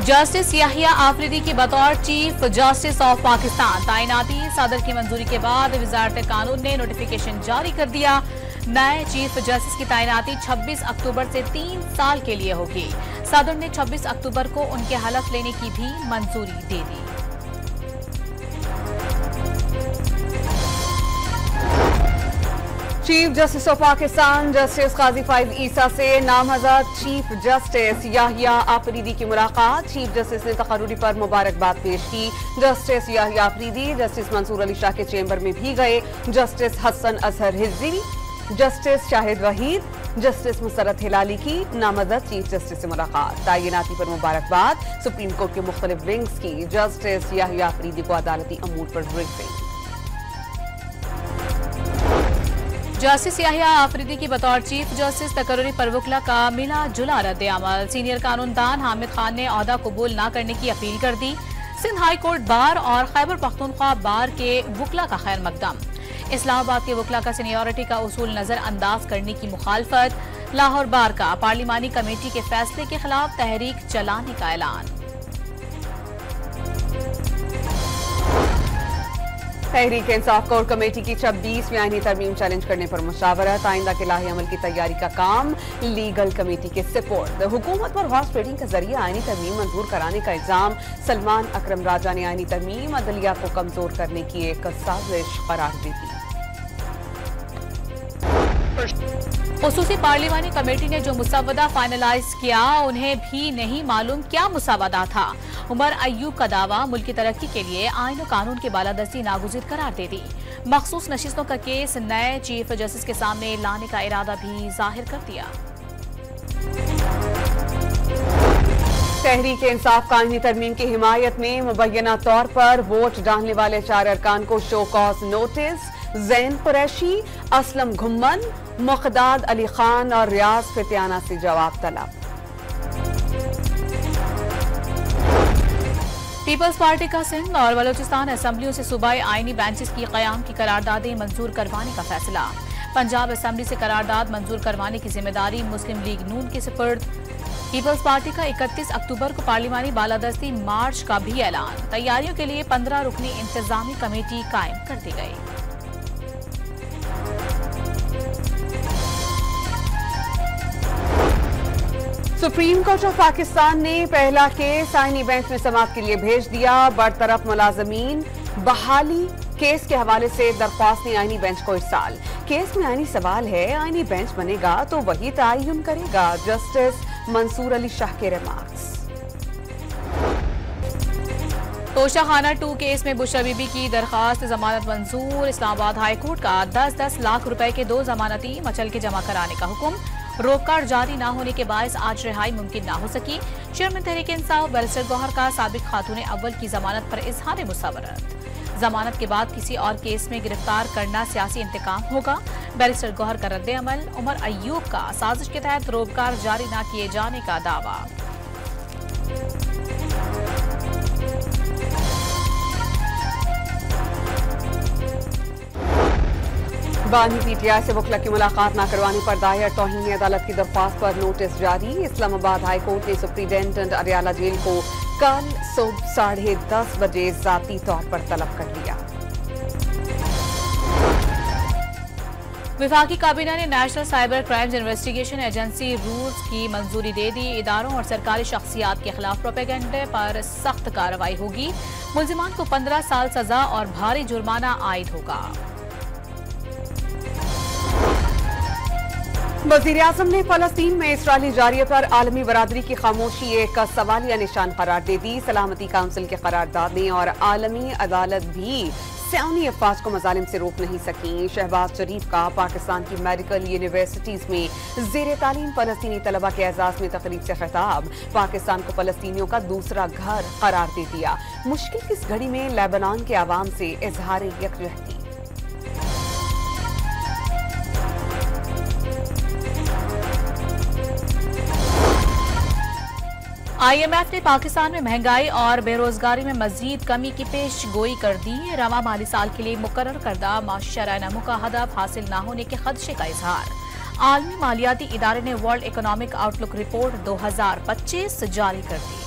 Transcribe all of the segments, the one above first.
Justice Yahya Afridi की बतौर chief justice of Pakistan तैनाती। सदर की मंजूरी के बाद वजारत कानून ने नोटिफिकेशन जारी कर दिया। नए चीफ जस्टिस की तैनाती 26 अक्टूबर से 3 साल के लिए होगी। सदर ने 26 अक्टूबर को उनके हलफ लेने की भी मंजूरी दे दी। Chief justice of Pakistan justice Qazi Faez Isa से नामजद चीफ जस्टिस याहिया आफरीदी की मुलाकात। चीफ जस्टिस ने तकर्रुरी पर मुबारकबाद पेश की। जस्टिस याहिया आफरीदी जस्टिस मंसूर अली शाह के चेंबर में भी गए। जस्टिस हसन अजहर हिज्जी, जस्टिस शाहिद वहीद, जस्टिस मुसरत हिलाली की नामजद चीफ जस्टिस से मुलाकात। तैनाती पर मुबारकबाद। सुप्रीम कोर्ट के मुख्तलिफ विंग्स की जस्टिस याहिया आफरीदी को अदालती अमूर पर ब्रीफिंग। जस्टिस याहिया आफरीदी की बतौर चीफ जस्टिस तकर्रुरी पर वकला का मिला जुला रद्द अमल। सीनियर कानूनदान हामिद खान ने ओहदा कबूल न करने की अपील कर दी। सिंध हाई कोर्ट बार और खैबर पख्तूनख्वा बार के वकला का खैर मकदम। इस्लामाबाद के वकला का सीनियरिटी का उसूल नजरअंदाज करने की मुखालफत। लाहौर बार का पार्लिमानी कमेटी के फैसले के खिलाफ तहरीक चलाने का ऐलान। तहरीक इंसाफ कोर कमेटी की 26वीं आईनी तरमीम चैलेंज करने पर मुशावरत। आइंदा के लाही अमल की तैयारी का काम लीगल कमेटी के सपोर्ट। हुकूमत पर हॉर्स ट्रेडिंग के जरिए आईनी तरमीम मंजूर कराने का इल्जाम। सलमान अकरम राजा ने आईनी तरमीम अदलिया को कमजोर करने की एक साजिश करार दे दी। खुसूसी पार्लिमानी कमेटी ने जो मुसवदा फाइनलाइज किया उन्हें भी नहीं मालूम क्या मुसवदा था। उमर अय्यूब का दावा मुल्क की तरक्की के लिए आईन और कानून की बालादस्ती नागुज़िर करार दे दी। मखसूस नशिस्तों का केस नए चीफ जस्टिस के सामने लाने का इरादा भी जाहिर कर दिया। तहरीक इंसाफ का आईनी तरमीम की हिमायत में मुबैना तौर पर वोट डालने वाले 4 अरकान को show cause notice. Zain Qureshi, Aslam Ghumman, Miqdad Ali Khan और रियाज फितियाना से जवाब तलब। पीपल्स पार्टी का सिंध और बलोचिस्तान असम्बलियों से सूबाई आईनी बेंचेस की क़याम की करारदादें मंजूर करवाने का फैसला। पंजाब असम्बली से करारदाद मंजूर करवाने की जिम्मेदारी मुस्लिम लीग नून के सुपुर्द। पीपल्स पार्टी का 31 अक्टूबर को पार्लिमानी बालादस्ती मार्च का भी ऐलान। तैयारियों के लिए 15 रुकनी इंतजामी कमेटी कायम कर दी गई। सुप्रीम कोर्ट ऑफ पाकिस्तान ने पहला केस आईनी बेंच में समाअत के लिए भेज दिया। बरतरफ मुलाजमीन बहाली केस के हवाले से दरख्वास्त ने आईनी बेंच को इरसाल। केस में आईनी सवाल है, आईनी बेंच बनेगा तो वही तयन करेगा। जस्टिस मंसूर अली शाह के रिमार्क्स। तोशाखाना 2 केस में बुशरा बीबी की दरखास्त जमानत मंजूर। इस्लामाबाद हाई कोर्ट का 10-10 लाख रुपए के 2 जमानती मचल के जमा कराने का हुक्म। रोककार जारी न होने के बायस आज रिहाई मुमकिन न हो सकी। चेयरमैन तहरीक इंसाफ बैरिस्टर गौहर का साबिक खातून अव्वल की जमानत पर इजहार मुसावरत। जमानत के बाद किसी और केस में गिरफ्तार करना सियासी इंतकाम होगा। बैरिस्टर गौहर का रद्द अमल। उमर अय्यूब का साजिश के तहत रोककार जारी न किए जाने का दावा। बानी पीटीआई से वकला की मुलाकात न करवाने पर दायर तौहीन अदालत की दरख्वास्त पर नोटिस जारी। इस्लामाबाद हाई कोर्ट ने सुप्रीडेंटेंट अरियाला जेल को कल सुबह 10:30 बजे जाती तौर पर तलब कर लिया। विफाकी काबीना ने national cyber crimes investigation agency rules की मंजूरी दे दी। इदारों और सरकारी शख्सियात के खिलाफ प्रोपेगेंडे पर सख्त कार्रवाई होगी। मुल्जिमान को 15 साल सजा और भारी जुर्माना आयद होगा। वज़ीर-ए-आज़म ने फ़लस्तीन में इसराइली जारिये पर आलमी बरादरी की खामोशी एक सवालिया निशान करार दे दी। सलामती काउंसिल की करारदादें और आलमी अदालत भी सयानी अफवाज को मजालिम से रोक नहीं सकी। शहबाज शरीफ का पाकिस्तान की मेडिकल यूनिवर्सिटीज में ज़ेर तालीम फ़लस्तीनी तलबा के एजाज में तकरीब से खिताब। पाकिस्तान को फ़लस्तीनियों का दूसरा घर करार दे दिया। मुश्किल की इस घड़ी में लेबनान के अवाम से इजहार यकजहती। IMF ने पाकिस्तान में महंगाई और बेरोजगारी में मजीद कमी की पेश गोई कर दी। रवा माली साल के लिए मुकर्रर करदा माशी शरह नमो का हदफ हासिल न होने के खदशे का इजहार। आलमी मालियाती इदारे ने वर्ल्ड इकोनॉमिक आउटलुक रिपोर्ट 2025 जारी कर दी।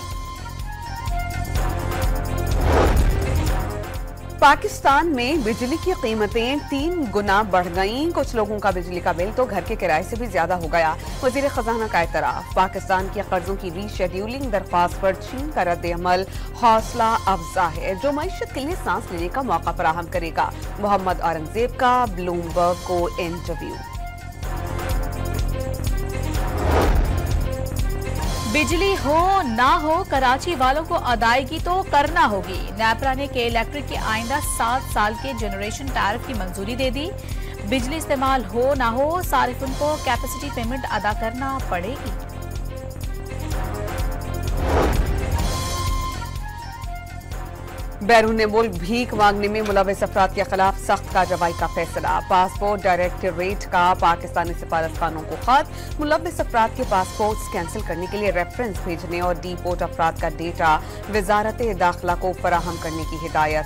पाकिस्तान में बिजली की कीमतें 3 गुना बढ़ गईं। कुछ लोगों का बिजली का बिल तो घर के किराए से भी ज्यादा हो गया। वजीर खजाना का एतराफ। पाकिस्तान के कर्जों की रीशेड्यूलिंग दरख्वास्त पर चीन का रद्द-ए-अमल हौसला अफजा है, जो मईशत के लिए सांस लेने का मौका फराहम करेगा। मोहम्मद औरंगजेब का ब्लूमबर्ग को इंटरव्यू। बिजली हो ना हो, कराची वालों को अदायगी तो करना होगी। नैपरा ने के इलेक्ट्रिक के आइंदा 7 साल के जनरेशन टैरिफ की मंजूरी दे दी। बिजली इस्तेमाल हो ना हो, सारिफिन को कैपेसिटी पेमेंट अदा करना पड़ेगी। बैरून मुल्क भीख मांगने में मुलविस अफराद के खिलाफ सख्त कार्रवाई का फैसला। पासपोर्ट डायरेक्टरेट का पाकिस्तानी सफारतखानों को खत। मुलविस अफराद के पासपोर्ट कैंसिल करने के लिए रेफरेंस भेजने और डीपोर्ट अफराद का डेटा वजारत दाखिला को फराहम करने की हिदायत।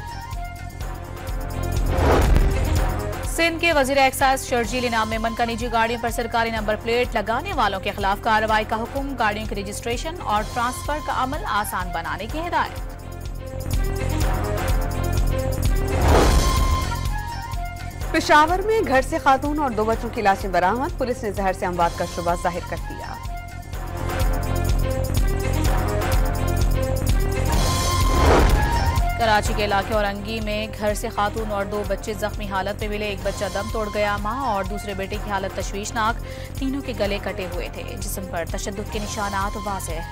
सिंध के वजीर एक्साइज शर्जील इनाम मेमन का निजी गाड़ियों पर सरकारी नंबर प्लेट लगाने वालों के खिलाफ कार्रवाई का हुक्म। गाड़ियों के रजिस्ट्रेशन और ट्रांसफर का अमल आसान बनाने की हिदायत। पेशावर में घर से खातून और 2 बच्चों की लाशें बरामद। पुलिस ने जहर से अमवात का शुबा जाहिर कर दिया। कराची के इलाके औरंगी में घर से खातून और 2 बच्चे जख्मी हालत में मिले। एक बच्चा दम तोड़ गया। मां और दूसरे बेटे की हालत तशवीशनाक। तीनों के गले कटे हुए थे। जिस्म पर तशद्दुद के निशानात वाज़ेह।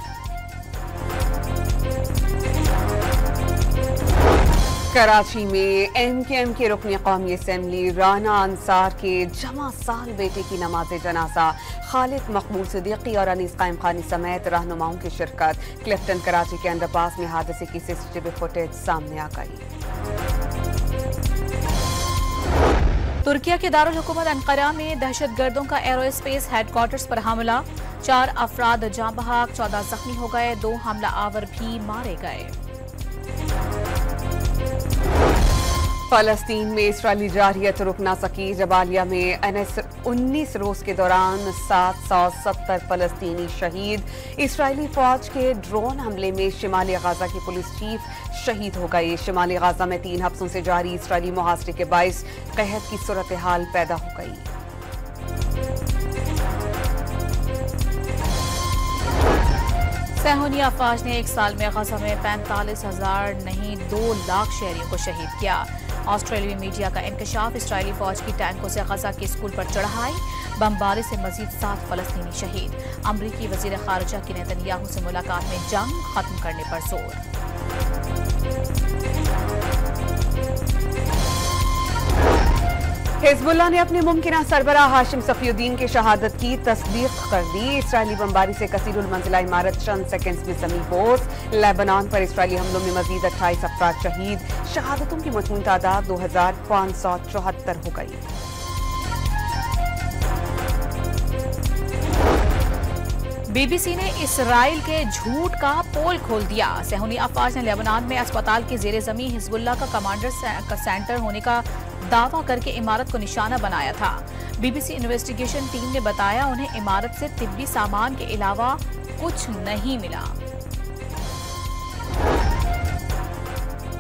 कराची में MKM के रुकन कौमी असम्बली राना अंसार के जमा साल बेटे की नमाज जनाजा। खालिद मकबूल सिद्दीकी और अनीस कायम खानी समेत रहनुमाओं की शिरकत। क्लिफ्टन कराची के अंडरपास में हादसे की CCTV फुटेज सामने आ गई। तुर्किया के दारुल हुकूमत अंकारा में दहशतगर्दों का एरोस्पेस हेडक्वार्टर्स पर हमला। 4 अफराद जाँ बहक, 14 जख्मी हो गए। 2 हमला आवर भी मारे गए। फलस्तीन में इस्राएली जारहियत रुक ना सकी। जबालिया में 19 रोज के दौरान 770 फलस्तीनी शहीद। इस्राएली फौज के ड्रोन हमले में शिमाली गाजा की पुलिस चीफ शहीद हो गए। शिमाली गाजा में 3 हफ्तों से जारी इस्राएली मुहासरे के बाइस कहत की सूरत हाल पैदा हो गई। सैहोनी अफवाज ने 1 साल में गजा में 45,000 नहीं 2 लाख शहरियों को शहीद किया। ऑस्ट्रेलियाई मीडिया का इंकशाफ। इस्राएली फौज की टैंकों से गजा के स्कूल पर चढ़ाई। बमबारी से मजीद 7 फलस्तीनी शहीद। अमरीकी वजीर खारजा की नेतन्याहू से मुलाकात में जंग खत्म करने पर जोर। हिजबुल्लाह ने अपने मुमकिना सरबराह हाशिम सफीउद्दीन की शहादत की तस्दीक कर दी। इस्राएली बमबारी से कसीरुल मंजिला इमारत चंद सेकंड्स में समी पोस। लेबनान पर इस्राएली हमलों में मजीद 28 अफराद शहीद। शहादतों की मजमूई तादाद 2574 हो गई। BBC ने इसराइल के झूठ का पोल खोल दिया। सैहोनी अफवाज ने लेबनान में अस्पताल के जेर जमीन हिजबुल्लाह का कमांडर सेंटर होने का दावा करके इमारत को निशाना बनाया था। BBC इन्वेस्टिगेशन टीम ने बताया उन्हें इमारत से तिब्बी सामान के अलावा कुछ नहीं मिला।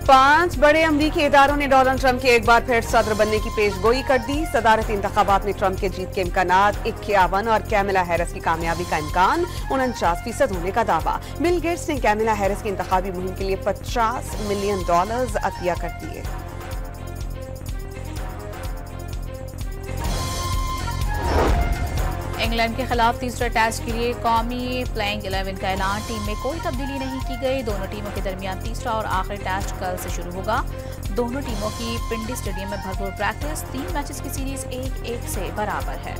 5 बड़े अमरीकी इदारों ने डोनाल्ड ट्रंप के एक बार फिर सदर बनने की पेशगोई कर दी। सदारती इंतखाबात में ट्रंप के जीत के इम्कानात 51 और कैमिला हैरिस की कामयाबी का इम्कान 49% होने का दावा। बिल गेट्स ने कैमिला हैरिस की इंतखाबी मुहिम के लिए $50 मिलियन अतिया कर दिए। इंग्लैंड के खिलाफ तीसरे टेस्ट के लिए कौमी प्लेइंग 11 का ऐलान। टीम में कोई तब्दीली नहीं की गई। दोनों टीमों के दरमियान तीसरा और आखिरी टेस्ट कल से शुरू होगा। दोनों टीमों की पिंडी स्टेडियम में भरपूर प्रैक्टिस। 3 मैचेस की सीरीज 1-1 से बराबर है।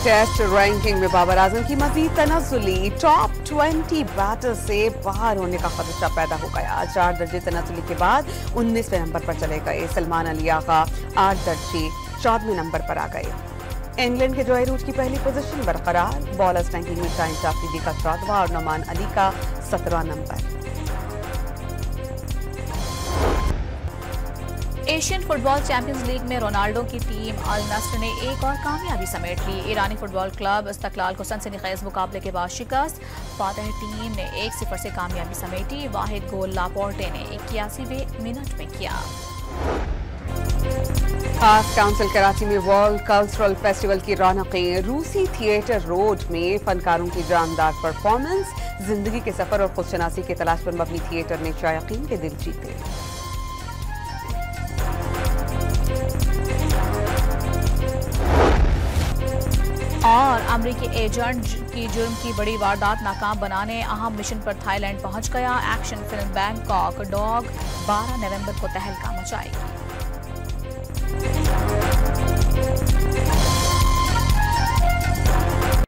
टेस्ट रैंकिंग में बाबर आजम की मजीद तनज़ुली। टॉप 20 बैटर से बाहर होने का खदशा पैदा हो गया। 4 दर्जे तनज़ुली के बाद 19वें नंबर पर चले गए। सलमान अली आगा 8 दर्जे 14वें नंबर पर आ गए। इंग्लैंड के जोए रूट की पहली पोजीशन बरकरार। बॉलर्स रैंकिंग में शाहिन अफरीदी का 14वां और नोमान अली का 17वां number. Asian football champions league में रोनाल्डो की टीम अल नस्र ने एक और कामयाबी समेट ली। ईरानी फुटबॉल क्लब इस्तक्लाल को सनसनीखेज मुकाबले के बाद शिकस्त। फातह टीम ने 1-0 से कामयाबी समेटी। वाहिद गोल लापोर्टे ने 81वें मिनट में किया। खास काउंसिल कराची में वर्ल्ड कल्चरल फेस्टिवल की रौनकें। रूसी थिएटर रोड में फनकारों की जानदार परफॉर्मेंस। जिंदगी के सफर और खुदशनासी की तलाश पर मबनी थिएटर ने शायकीन के दिल जीते। और अमरीकी एजेंट की जुर्म की बड़ी वारदात नाकाम बनाने अहम मिशन पर थाईलैंड पहुंच गया। एक्शन फिल्म बैंकॉक डॉग 12 नवंबर को तहलका मचाएगी।